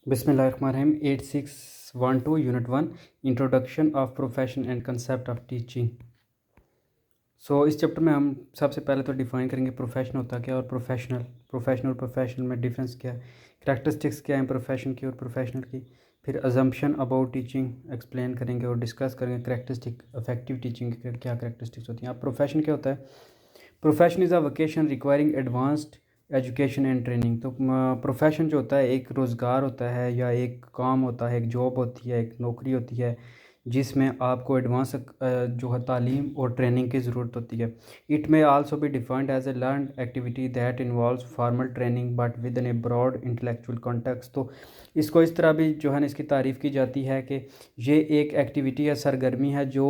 बिस्मिल्लाहिर्रहमानिर्रहीम 8612 unit 1 introduction of profession and concept of teaching. इस chapter में हम सबसे पहले तो डिफ़ाइन करेंगे प्रोफेशन होता क्या और प्रोफेशनल और प्रोफेशनल में डिफरेंस क्या है, करैक्टरिस्टिक्स क्या है प्रोफेशन की और प्रोफेशनल की। फिर अजम्पशन अबाउट टीचिंग एक्सप्लेन करेंगे और डिस्कस करेंगे करैक्टरिस्टिक इफेक्टिव टीचिंग की क्या करैक्टरिस्टिक्स होती हैं। अब प्रोफेशन क्या होता है? Profession is a vocation requiring advanced education and training. तो प्रोफेशन जो होता है एक रोज़गार होता है या एक काम होता है, एक जॉब होती है, एक नौकरी होती है जिसमें आपको एडवांस जो है तालीम और ट्रेनिंग की ज़रूरत होती है। It may also be defined as a learn activity that involves formal training but with an a broad intellectual context. तो इसको इस तरह भी जो है ना इसकी तारीफ़ की जाती है कि ये एक एक्टिविटी या सरगर्मी है जो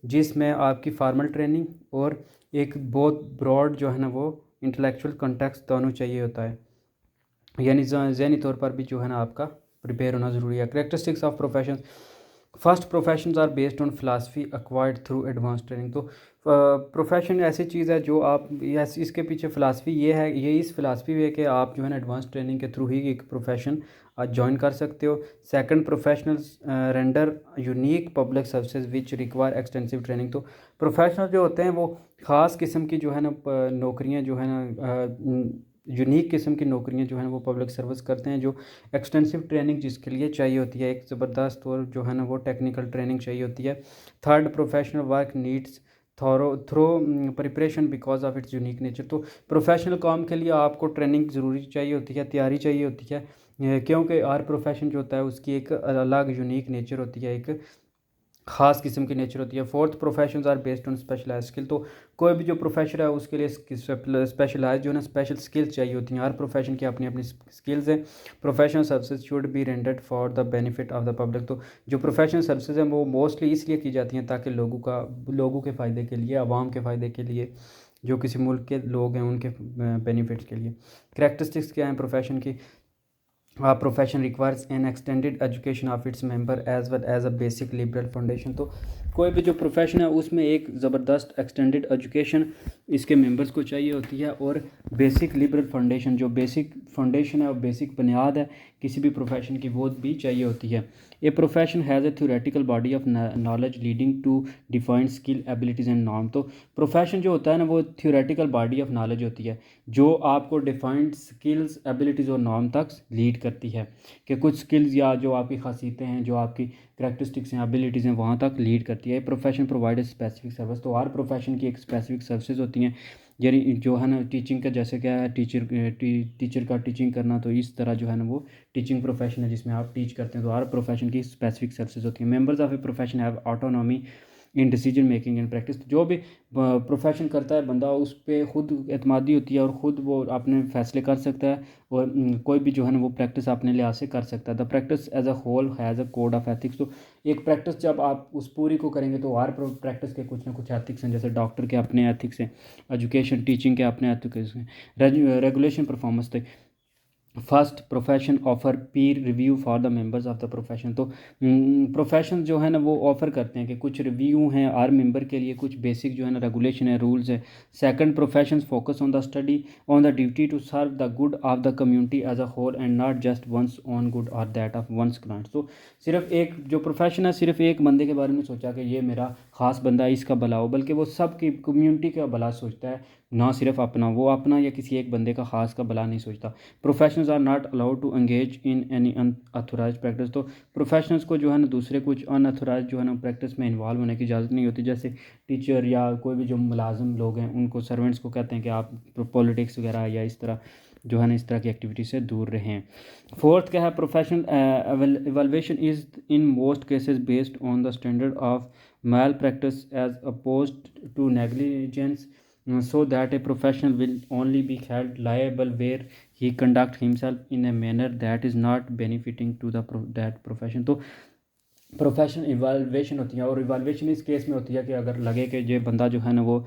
जिसमें आपकी फार्मल ट्रेनिंग और एक बहुत ब्रॉड जो है ना वो इंटेलेक्चुअल कॉन्टेक्स्ट दोनों चाहिए होता है, यानी ज़हनी तौर पर भी जो है ना आपका प्रिपेयर होना ज़रूरी है। Characteristics of profession. First, professions are based on philosophy acquired through advance training. तो प्रोफेशन ऐसी चीज़ है जो आप इसके पीछे फ़िलासफ़ी ये है, ये इस फ़िलासफ़ी है कि आप जो है ना एडवांस ट्रेनिंग के थ्रू ही एक प्रोफेशन ज्वाइन कर सकते हो। Second, professionals render unique public services which require extensive training. तो प्रोफेशनल जो होते हैं वो ख़ास किस्म की जो है ना नौकरियां जो है ना यूनिक किस्म की नौकरियां जो है ना वो पब्लिक सर्विस करते हैं, जो एक्सटेंसिव ट्रेनिंग जिसके लिए चाहिए होती है, एक ज़बरदस्त और जो है ना वो टेक्निकल ट्रेनिंग चाहिए होती है। Third, professional work needs thorough preparation because of its unique nature. तो प्रोफेशनल काम के लिए आपको ट्रेनिंग ज़रूरी चाहिए होती है, तैयारी चाहिए होती है, क्योंकि हर प्रोफेशन जो होता है उसकी एक अलग यूनिक नेचर होती है, एक ख़ास किस्म की नेचर होती है। Fourth, professions are based on specialise skill. तो कोई भी जो प्रोफेशन है उसके लिए स्पेशलाइज जो है ना स्पेशल स्किल्स चाहिए होती हैं। हर प्रोफेशन की अपनी अपनी स्किल्स हैं। Professional services should be rendered for the benefit of the public. तो जो प्रोफेशनल सर्विसेज हैं वो मोस्टली इसलिए की जाती हैं ताकि लोगों के फ़ायदे के लिए, आवाम के फ़ायदे के लिए, जो किसी मुल्क के लोग हैं उनके बेनिफिट्स के लिए। करैक्टरिस्टिक्स क्या हैं प्रोफेशन की? Profession requires an extended education of its member as well as a basic liberal foundation. तो कोई भी जो प्रोफेशन है उसमें एक ज़बरदस्त एक्सटेंडेड एजुकेशन इसके मेंबर्स को चाहिए होती है, और बेसिक लिबरल फाउंडेशन जो बेसिक फाउंडेशन है और बेसिक बुनियाद है किसी भी प्रोफेशन की वो भी चाहिए होती है। A profession has a theoretical body of knowledge leading to defined skill abilities and norm. तो प्रोफेशन जो होता है ना वो थ्योरेटिकल बॉडी ऑफ नॉलेज होती है जो आपको डिफाइंड स्किल्स एबिलिटीज़ और नॉर्म तक लीड करती है, कि कुछ स्किल्स या जो आपकी खासियतें हैं, जो आपकी करैक्टरिस्टिक्स हैं, एबिलिटीज़ हैं, वहाँ तक लीड करती है। Profession provide specific service. तो हर प्रोफेशन की एक स्पेसिफिक सर्विसेज होती हैं, यानी जो है ना टीचिंग का जैसे क्या है टीचर का टीचिंग करना, तो इस तरह जो है ना वो टीचिंग प्रोफेशन है जिसमें आप टीच करते हैं। तो हर प्रोफेशन की स्पेसिफिक सर्विसेज होती हैं। Members of a profession have autonomy in decision making and practice. जो भी प्रोफेशन करता है बंदा उस पर खुद एतमादी होती है और ख़ुद वो अपने फैसले कर सकता है, और कोई भी जो है ना वो प्रैक्टिस अपने लिहाज से कर सकता है। The practice as a whole has a code of ethics. तो एक प्रैक्टिस जब आप उस पूरी को करेंगे तो हर प्रैक्टिस के कुछ ना कुछ एथिक्स हैं, जैसे डॉक्टर के अपने एथिक्स हैं, एजुकेशन टीचिंग के अपने एथिक्स हैं, रेगुलेशन परफॉर्मेंस तक। First, profession offer Pir review for the members of the profession. तो प्रोफेशन जो है ना वो ऑफ़र करते हैं कि कुछ रिव्यू हैं हर मेंबर के लिए, कुछ बेसिक जो है ना रेगुलेशन है, रूल्स है। Second, profession focus on the study on the duty to serve the good of the community as a whole and not just one's own good or that of one's clients. तो सिर्फ एक जो profession है सिर्फ एक बंदे के बारे में सोचा कि ये मेरा ख़ास बंदा है इसका भला हो, बल्कि वो सब की कम्युनिटी का भला सोचता है, ना सिर्फ अपना, वो अपना या किसी एक बंदे का ख़ास का भला नहीं सोचता। Professionals are not allowed to engage in any unauthorise practice. तो प्रोफेशनल्स को जो है ना दूसरे कुछ अनऑथोराइज जो है ना प्रैक्टिस में इन्वॉल्व होने की इजाज़त नहीं होती, जैसे टीचर या कोई भी जो मुलाजिम लोग हैं उनको सर्वेंट्स को कहते हैं कि आप पॉलिटिक्स वगैरह या इस तरह जो है ना इस तरह की एक्टिविटी से दूर रहें। फोर्थ क्या है? Professional evaluation is in most cases based on the standard of malpractice as opposed to negligence, so that a professional will only be held liable where he conduct himself in a manner that is not benefiting to that profession। तो professional evaluation होती है, और evaluation इस case में होती है कि अगर लगे कि ये बंदा जो है ना वो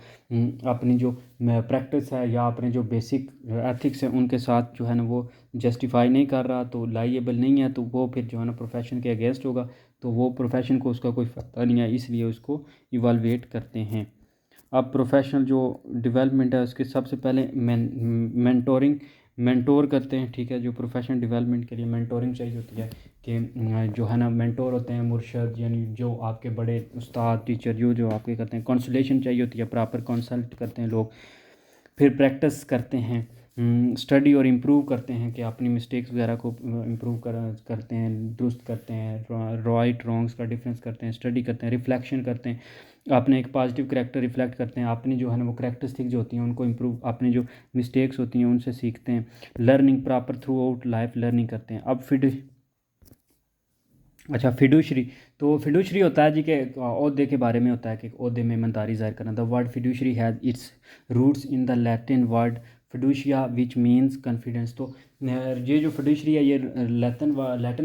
अपनी जो प्रैक्टिस है या अपने जो बेसिक एथिक्स हैं उनके साथ जो है ना वो जस्टिफाई नहीं कर रहा, तो लाइएबल नहीं है, तो वो फिर जो है ना प्रोफेशन के अगेंस्ट होगा, तो वो प्रोफेशन को उसका कोई फ़ायदा नहीं है, इसलिए उसको इवैल्यूएट करते हैं। अब प्रोफेशनल जो डेवलपमेंट है उसके सबसे पहले मेंटोरिंग मेंटोर करते हैं, ठीक है, जो प्रोफेशनल डेवलपमेंट के लिए मेंटोरिंग चाहिए होती है कि जो है ना मेंटोर होते हैं मुर्शद, यानी जो आपके बड़े उस्ताद टीचर जो आपके करते हैं। कंसल्टेशन चाहिए होती है, प्रॉपर कंसल्ट करते हैं लोग। फिर प्रैक्टिस करते हैं, स्टडी और इम्प्रूव करते हैं कि अपनी मिस्टेक्स वगैरह को इम्प्रूव करते हैं, दुरुस्त करते हैं, राइट रॉन्ग्स का डिफरेंस करते हैं, स्टडी करते हैं, रिफ्लेक्शन करते हैं, अपने एक पॉजिटिव करैक्टर रिफ्लेक्ट करते हैं, अपनी जो है ना वो करैक्टरिस्टिक जो होती हैं उनको इम्प्रूव, अपनी जो मिस्टेक्स होती हैं उनसे सीखते हैं, learning proper through out life learning करते हैं। अब फिडुशरी, तो फिडुशरी होता है जी के ओहदे के बारे में होता है कि ओहदे में ईमानदारी ज़ाहिर करना। The word fiduciary has its roots in the Latin word fiducia which means confidence. तो ये जो फिडुशरी है ये लैटिन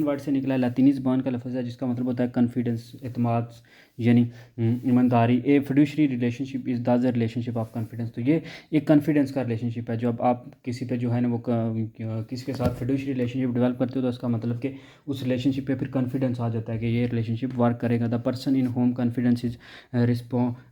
वर्ड से निकला है, लैतिनी ज़बान का लफ्ज़ है जिसका मतलब होता है कॉन्फिडेंस, एतमाद, यानी ईमानदारी। A fiduciary relationship is the relationship of confidence. तो ये एक कॉन्फिडेंस का रिलेशनशिप है। जब आप किसी पे जो है ना वो किसी के साथ फिडुशरी रिलेशनशिप डेवलप करते हो तो उसका मतलब कि उस रिलेशनशिप पे फिर कॉन्फिडेंस आ जाता है कि ये रिलेशनशिप वर्क करेगा। The person in whom confidence is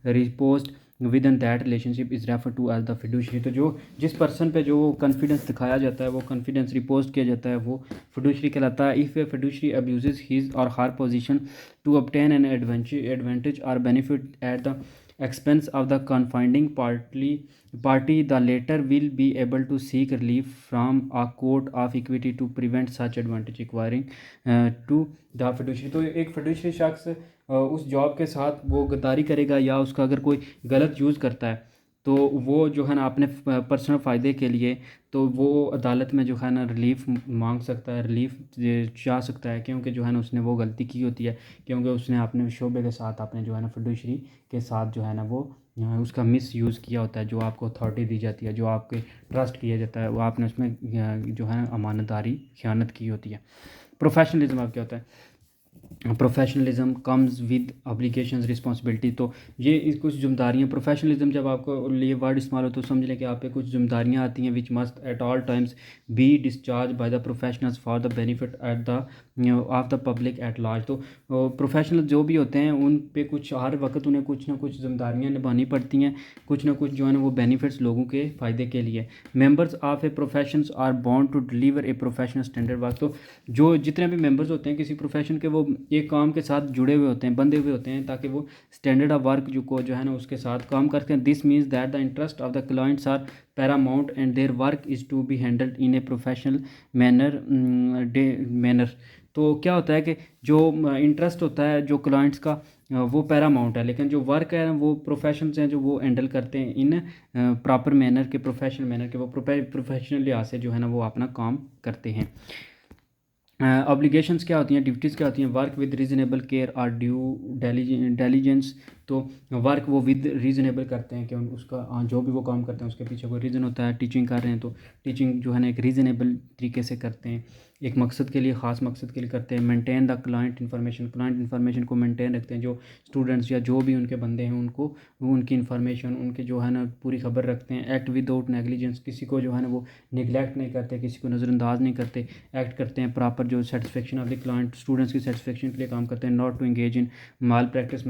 reposed within that relationship is refer to as the fiduciary. तो जो जिस पर्सन पे जो कॉन्फिडेंस दिखाया जाता है, वो कॉन्फिडेंस रिपोज किया जाता है, वो फिडुशरी कहलाता है। If a fiduciary abuses his or her position to obtain an advantage or benefit at the expense of the confiding party, the latter will be able to seek relief from a court of equity to prevent such advantage acquiring to the fiduciary। तो एक fiduciary शख्स उस job के साथ वो गद्दारी करेगा या उसका अगर कोई गलत यूज़ करता है तो वो जो है ना अपने पर्सनल फ़ायदे के लिए तो वो अदालत में जो है ना रिलीफ मांग सकता है, रिलीफ चाह सकता है, क्योंकि जो है ना उसने वो गलती की होती है, क्योंकि उसने अपने शोबे के साथ अपने जो है ना फिडुशरी के साथ जो है ना वो उसका मिस यूज़ किया होता है। जो आपको अथॉरिटी दी जाती है, जो आपके ट्रस्ट किया जाता है, वो आपने उसमें जो है ना अमानतदारी ख़यानत की होती है। प्रोफेशनलिज्म अब क्या होता है? Professionalism comes with obligations responsibility. तो ये कुछ जिम्मेदारियाँ, प्रोफेशनलिज्म जब आपको ये वर्ड इस्तेमाल हो तो समझ लें कि आप पे कुछ जिम्मेदारियाँ आती हैं which must at all times be discharge by the professionals for the benefit at the of the public at large. तो प्रोफेशनल जो भी होते हैं उन पे कुछ हर वक्त उन्हें कुछ ना कुछ जिम्मेदारियाँ निभानी पड़ती हैं, कुछ ना कुछ जो है ना वो बेनिफिट्स लोगों के फ़ायदे के लिए। Members of a professions are bound to deliver a professional standard work. तो जो जितने भी मेंबर्स होते हैं किसी प्रोफेशन के, वो एक काम के साथ जुड़े हुए होते हैं, बंधे हुए होते हैं, ताकि वो स्टैंडर्ड ऑफ वर्क जो है ना उसके साथ काम करते हैं। This means that the interest of the clients are paramount and their work is to be handled in a professional manner. तो क्या होता है कि जो इंटरेस्ट होता है जो क्लाइंट्स का वो पैरामाउंट है, लेकिन जो वर्क है वो प्रोफेशनल्स हैं जो वो हैंडल करते हैं इन प्रॉपर मैनर के, प्रोफेशनल मैनर के, वो प्रोफेशनल लिहाज से जो है ना वो अपना काम करते हैं। ऑब्लिगेशंस क्या होती हैं, ड्यूटीज़ क्या होती हैं? वर्क विद रीजनेबल केयर और ड्यू डेलीजेंस। तो वर्क वो विद रीजनेबल करते हैं कि उसका जो भी वो काम करते हैं उसके पीछे कोई रीज़न होता है। टीचिंग कर रहे हैं तो टीचिंग जो है ना एक रीज़नेबल तरीके से करते हैं, एक मकसद के लिए, ख़ास मकसद के लिए करते हैं। मेंटेन द क्लाइंट इन्फॉर्मेशन को मेंटेन रखते हैं, जो स्टूडेंट्स या जो भी उनके बंदे हैं उनको उनकी इन्फॉर्मेशन, उनके जो है ना पूरी खबर रखते हैं। एक्ट विदाउट नेग्लिजेंस, किसी को जो है ना वो निगलेक्ट नहीं करते, किसी को नज़रअंदाज नहीं करते, एक्ट करते हैं प्रॉपर जो satisfaction of the client, students की सेटिस्फेक्शन के लिए काम करते हैं। Not to engage in malpractice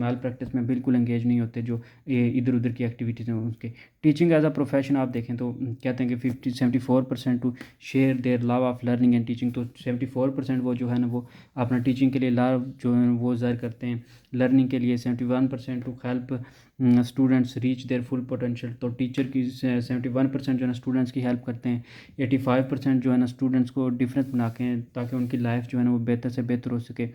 में बिल्कुल इंगेज नहीं होते, जो इधर उधर की एक्टिविटीज़ हैं उसके। टीचिंग एज अ प्रोफेशन आप देखें तो कहते हैं कि 74% to share their love of learning and teaching. तो 74% वो जो है ना वो अपना टीचिंग के लिए लव जो है वो ज़ाहिर करते हैं, लर्निंग के लिए 71% to help students reach their full potential. तो टीचर की 71% जो है ना स्टूडेंट्स की हेल्प करते हैं। 85% जो है ना स्टूडेंट्स को डिफरेंस बना के ताकि उनकी लाइफ जो है ना वो बेहतर से बेहतर हो सके।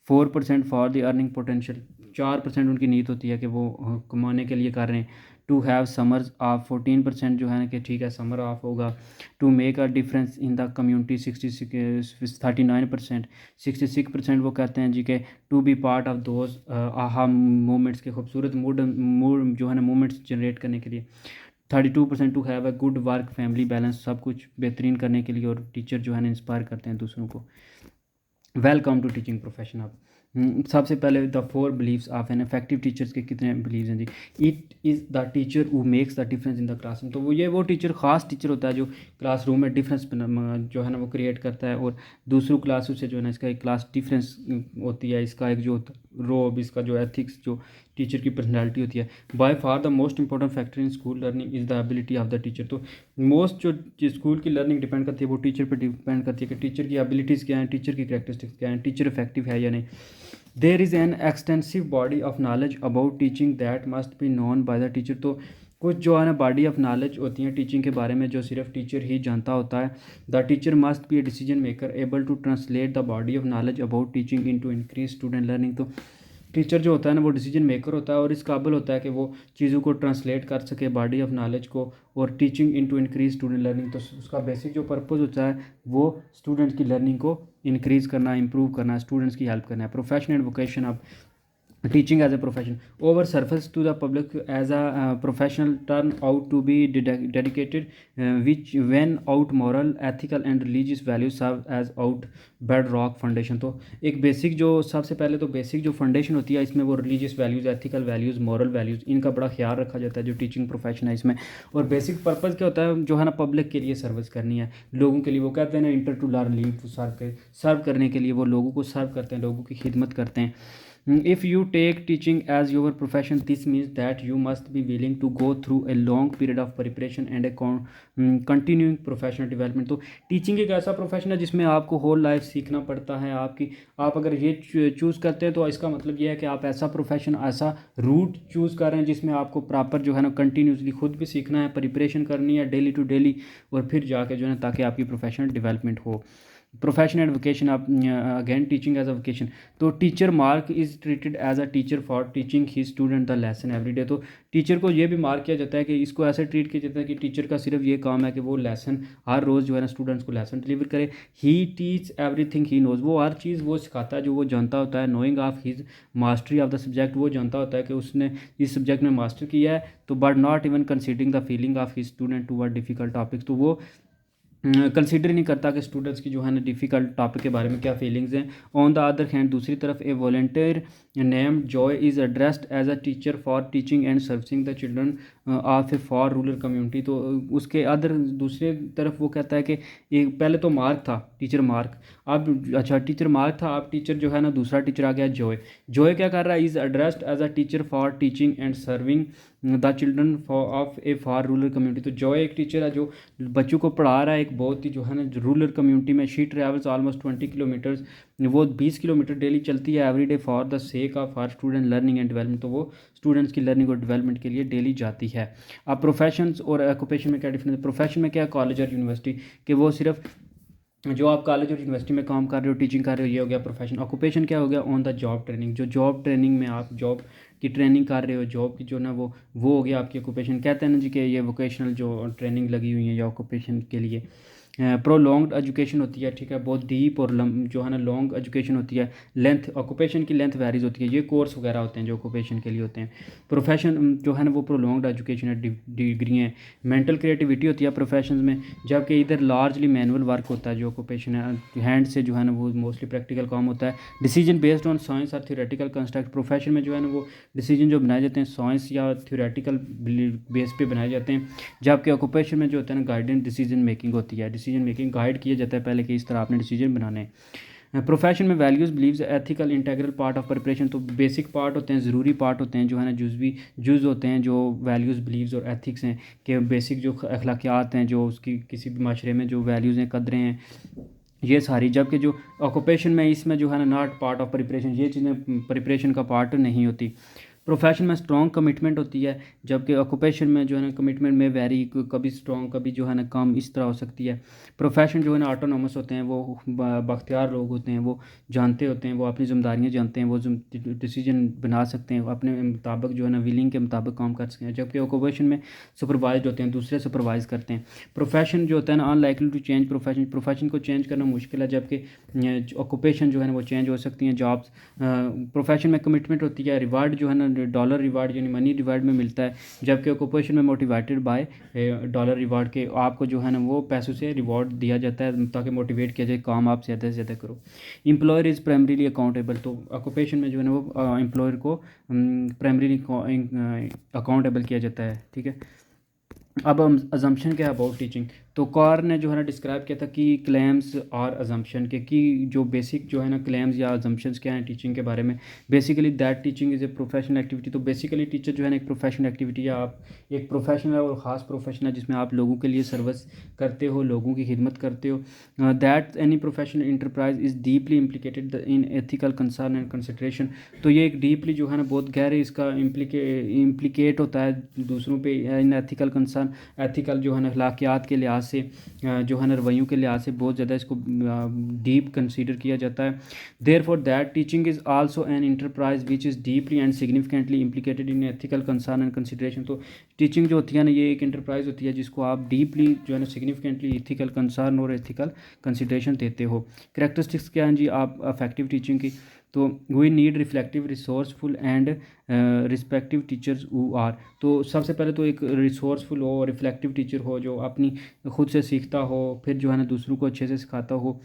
4% फॉर द अर्निंग पोटेंशियल, 4% उनकी नीड होती है कि वो कमाने के लिए कर रहे हैं। टू हैव समर्स ऑफ 14% जो है ना कि ठीक है समर ऑफ होगा। To make a difference in the community 39%। 66% वो कहते हैं जी कि to be part of those aha moments के, खूबसूरत मूड जो है ना मोमेंट्स जनरेट करने के लिए। 32% to have a good work family balance, सब कुछ बेहतरीन करने के लिए, और टीचर जो है ना इंस्पायर करते हैं दूसरों को। Welcome to teaching profession. अब सबसे पहले the 4 beliefs of an effective teachers के कितने बिलीव्स हैं जी। It is the teacher who makes the difference in the classroom. तो वो टीचर ख़ास टीचर होता है जो क्लासरूम में डिफरेंस जो है ना वो क्रिएट करता है, और दूसरों क्लासों से जो है ना इसका एक क्लास डिफरेंस होती है, इसका एक जो रोब, इसका जो एथिक्स, जो टीचर की पर्सनैलिटी होती है। By far the most important factor in school learning is the ability of the teacher. तो मोस्ट जो स्कूल की लर्निंग डिपेंड करती है वो टीचर पर डिपेंड करती है कि टीचर की एबिलिटीज़ क्या हैं, टीचर की कैरेक्टरिस्टिक्स क्या हैं, टीचर इफेक्टिव है या नहीं। There is an extensive body of knowledge about teaching that must be known by the teacher. तो कुछ जो है ना बॉडी ऑफ नॉलेज होती हैं टीचिंग के बारे में जो सिर्फ टीचर ही जानता होता है। The teacher must be a decision maker able to translate the body of knowledge about teaching into increase student learning. तो टीचर जो होता है ना वो डिसीजन मेकर होता है और इस काबिल होता है कि वो चीज़ों को ट्रांसलेट कर सके, बॉडी ऑफ नॉलेज को, और teaching into increase student learning. तो उसका बेसिक जो पर्पज़ होता है वो स्टूडेंट की लर्निंग को इंक्रीज़ करना, इंप्रूव करना, स्टूडेंट्स की हेल्प करना है। Profession and vocation of teaching as a profession over surface to the public as a professional turn out to be dedicated which when out moral ethical and religious values serve as out bedrock foundation। तो एक basic जो सबसे पहले तो basic जो foundation होती है इसमें वो religious values, ethical values, moral values, इनका बड़ा ख्याल रखा जाता है जो टीचिंग प्रोफेशन है इसमें। और बेसिक पर्पज़ क्या होता है जो है ना पब्लिक के लिए सर्विस करनी है, लोगों के लिए। वो कहते हैं ना enter to learn leave to serve करने के लिए वो लोगों को सर्व करते हैं, लोगों की खिदमत करते हैं। If you take teaching as your profession, this means that you must be willing to go through a long period of preparation and a continuing professional development। तो टीचिंग एक ऐसा प्रोफेशन है जिसमें आपको होल लाइफ सीखना पड़ता है। आप अगर ये चूज़ करते हैं तो इसका मतलब ये है कि आप ऐसा प्रोफेशन, ऐसा रूट चूज़ कर रहे हैं जिसमें आपको प्रॉपर जो है ना कंटिन्यूसली खुद भी सीखना है, प्रिपरेशन करनी है डेली टू डेली, और फिर जाके जो है ना ताकि आपकी प्रोफेशनल डेवलपमेंट हो। प्रोफेशन एंड वोकेशन, आप again teaching as a vocation. तो teacher Mark is treated as a teacher for teaching he student the lesson every day. तो टीचर को ये भी मार्क किया जाता है कि इसको ऐसे ट्रीट किया जाता है कि टीचर का सिर्फ ये काम है कि वो लेसन हर रोज़ जो है ना स्टूडेंट्स को लेसन डिलीवर करे। ही टीच एवरीथिंग ही नोज, वो हर चीज़ वो सिखाता है जो वो जानता होता है। Knowing of his mastery of the subject, वो जानता होता है कि उसने इस सब्जेक्ट में मास्टर किया है। तो but not even considering the feeling of his student toward difficult topics. तो वो कंसिडर नहीं करता कि स्टूडेंट्स की जो है ना डिफ़िकल्ट टॉपिक के बारे में क्या फीलिंग्स हैं। ऑन द अदर हैंड, दूसरी तरफ, a volunteer name Joy is addressed as a teacher for teaching and servicing the children of a for rural community. तो उसके दूसरे तरफ वो कहता है कि एक पहले तो मार्क था, टीचर मार्क, अब अच्छा टीचर मार्क था, अब टीचर जो है ना दूसरा टीचर आ गया जॉय। जॉय क्या कर रहा है, is addressed as a teacher for teaching and serving the children of a for rural community. तो जॉय एक टीचर है जो बच्चों को पढ़ा रहा है एक बहुत ही जो है ना रूरल कम्युनिटी में। शी ट्रेवल्स ऑलमोस्ट 20 किलोमीटर्स, वो 20 किलोमीटर डेली चलती है every day for the sake of our student learning and development. तो वो स्टूडेंट्स की लर्निंग और डेवलपमेंट के लिए डेली जाती है। अब प्रोफेशंस और ऑक्यूपेशन में क्या डिफरेंस है? प्रोफेशन में क्या, कॉलेज और यूनिवर्सिटी, कि वो सिर्फ जो आप कॉलेज और यूनिवर्सिटी में काम कर रहे हो, टीचिंग कर रहे हो, ये हो गया प्रोफेशन। ऑक्यूपेशन क्या हो गया? ऑन द जॉब ट्रेनिंग, जो जॉब ट्रेनिंग में आप जॉब की ट्रेनिंग कर रहे हो, जॉब की जो ना वो हो गया आपकी ऑक्यूपेशन। कहते हैं ना जी कि ये वोकेशनल जो ट्रेनिंग लगी हुई है या ऑक्यूपेशन के लिए। प्रोलॉन्ग्ड एजुकेशन होती है, ठीक है, बहुत डीप और जो है ना लॉन्ग एजुकेशन होती है। लेंथ, ऑक्यूपेशन की लेंथ वेरीज होती है, ये कोर्स वगैरह होते हैं जो ऑक्यूपेशन के लिए होते हैं। प्रोफेशन जो है ना वो प्रोलॉन्ग्ड एजुकेशन है, डिग्री हैं। मेंटल क्रिएटिविटी होती है प्रोफेशन में, जबकि इधर लार्जली मैनुअल वर्क होता है जो ऑक्यूपेशन है, हैंड से जो है ना वो मोस्टली प्रैक्टिकल काम होता है। डिसीजन बेस्ड ऑन साइंस और थ्योरेटिकल कंस्ट्रक्ट, प्रोफेशन में जो है ना वो डिसीजन जो बनाए जाते हैं साइंस या थ्योरेटिकल बेस पे बनाए जाते हैं, जबकि ऑक्यूपेशन में जो होता है ना गाइडेंस डिसीजन मेकिंग होती है। डिसीजन मेकिंग गाइड किया जाता है पहले कि इस तरह आपने डिसीजन बनाने हैं। प्रोफेशन में values beliefs ethical integral part of preparation, तो बेसिक पार्ट होते हैं, ज़रूरी पार्ट होते हैं जो है ना जुज़ होते हैं जो वैल्यूज़ बिलीव्स और एथिक्स हैं, कि बेसिक जो अखलाकियात हैं, जो उसकी किसी भी माशरे में जो वैल्यूज़ हैं, कदरें हैं, ये सारी। जबकि जो ऑक्यूपेशन में इसमें जो है ना नॉट पार्ट ऑफ प्रिपरेशन, ये चीज़ें प्रिपरेशन का पार्ट नहीं होती। प्रोफेशन में स्ट्रॉन्ग कमिटमेंट होती है, जबकि ऑक्यूपेशन में जो है ना कमिटमेंट में वेरी, कभी स्ट्रॉन्ग कभी जो है ना कम, इस तरह हो सकती है। प्रोफेशन जो है ना ऑटोनोमस होते हैं, वो बख्तियार लोग होते हैं, वो जानते होते हैं, वो अपनी जिम्मेदारियाँ जानते हैं, वो डिसीजन बना सकते हैं, अपने मुताबिक जो है ना विलिंग के मुताबिक काम कर सकते हैं। जबकि ऑक्यूपेशन में सुपरवाइज होते हैं, दूसरे सुपरवाइज करते हैं। प्रोफेशन जो होता है ना अनलाइकली टू चेंज प्रोफेशन को चेंज करना मुश्किल है, जबकि ऑक्यूपेशन जो है ना वो चेंज हो सकती हैं जॉब्स। प्रोफेशन में कमिटमेंट होती है, रिवार्ड जो है ना डॉलर रिवार्ड यानी मनी रिवार्ड में मिलता है, जबकि ऑक्यूपेशन में मोटिवेटेड बाय डॉलर रिवार्ड के आपको जो है ना वो पैसों से रिवॉर्ड दिया जाता है ताकि मोटिवेट किया जाए काम आप ज़्यादा से ज़्यादा करो। एम्प्लॉयर इज़ प्राइमरीली अकाउंटेबल, तो ऑक्यूपेशन में जो है ना वो एम्प्लॉयर को प्राइमरीली अकाउंटेबल किया जाता है, ठीक है। अब हम अजम्पशन क्या है अबाउट टीचिंग, तो कार ने जो है ना डिस्क्राइब किया था कि क्लेम्स और अजम्पशन के की जो बेसिक जो है ना क्लेम्स या अजम्पशंस क्या हैं टीचिंग के बारे में। Basically that teaching is a professional activity, तो बेसिकली टीचर जो है ना एक प्रोफेशनल एक्टिविटी या आप एक प्रोफेशनल और ख़ास प्रोफेशन है जिसमें आप लोगों के लिए सर्विस करते हो, लोगों की खिदमत करते हो। That any professional enterprise is deeply implicated in ethical concern and consideration, तो ये एक डीपली जो है ना बहुत गहरे इसका इम्प्लीकेट होता है दूसरों पे इन एथिकल कंसर्न, एथिकल जो है ना अखलाकियात के लिहाज से जो है ना रवैयों के लिहाज से बहुत ज़्यादा इसको डीप कंसीडर किया जाता है। Therefore that teaching is also an enterprise which is deeply and significantly implicated in ethical concern and consideration, तो टीचिंग जो होती है ना ये एक इंटरप्राइज होती है जिसको आप डीपली जो है ना सिग्निफिकेंटली एथिकल कंसर्न और एथिकल कंसिडरेशन देते हो। करैक्टरिस्टिक्स क्या हैं जी आप इफेक्टिव टीचिंग की, तो we need reflective resourceful and respective teachers who are, तो सबसे पहले तो एक रिसोर्सफुल हो, रिफ्लेक्टिव टीचर हो जो अपनी खुद से सीखता हो, फिर जो है ना दूसरों को अच्छे से सिखाता हो।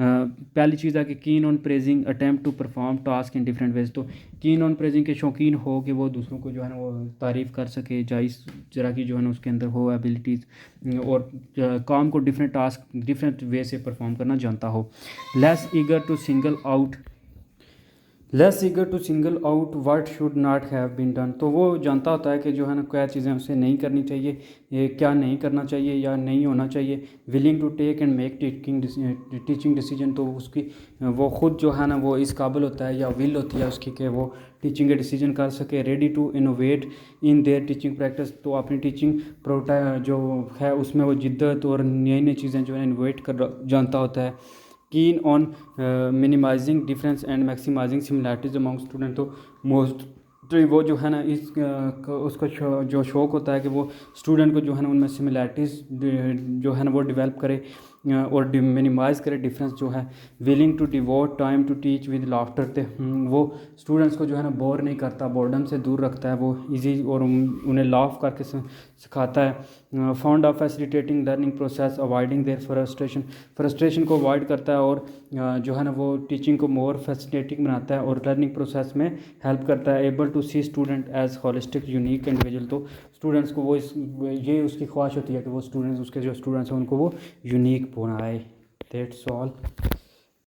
पहली चीज़ है कि keen on praising attempt to perform task in different ways, तो कीन ऑन प्रेजिंग के शौकीन हो कि वो दूसरों को जो है ना वो तारीफ़ कर सके, या इस तरह की जो है ना उसके अंदर हो एबिलिटीज़, और काम को डिफरेंट टास्क डिफरेंट वे से परफॉर्म करना जानता हो। Less eager to single out what should not have been done, तो वो जानता होता है कि जो है ना क्या चीज़ें उसे नहीं करनी चाहिए, ये क्या नहीं करना चाहिए या नहीं होना चाहिए। Willing to take and make teaching decision, तो उसकी वो ख़ुद जो है ना वो इस काबिल होता है या विल होती है उसकी कि वो टीचिंग के डिसीजन कर सके। Ready to innovate in their teaching practice, तो अपनी टीचिंग जो है उसमें वो जिद्दत और नई नई चीज़ें जो है इनोवेट कर जानता होता है। Keen on minimising difference and maximising similarities among student, तो मोस्ट वो जो है ना उसका जो शौक़ होता है कि वो स्टूडेंट को जो है ना उनमें सिमिलैरिटीज़ जो है ना वो डेवलप करे और मिनिमाइज़ करे डिफरेंस जो है। Willing to devote time to teach with laughter, तो वो स्टूडेंट्स को जो है ना बोर नहीं करता, बोर्डम से दूर रखता है, वो इजी और उन्हें लाफ करके सिखाता है। Found of facilitating learning process avoiding their frustration को अवॉइड करता है और जो है ना वो टीचिंग को मोर फैसिलिटेटिंग बनाता है और लर्निंग प्रोसेस में हेल्प करता है। Able to see student as holistic unique individual, तो स्टूडेंट्स को वो ये उसकी ख्वाहिश होती है कि वो स्टूडेंट्स उसके जो स्टूडेंट्स हैं उनको वो यूनिक बनाए। That's all.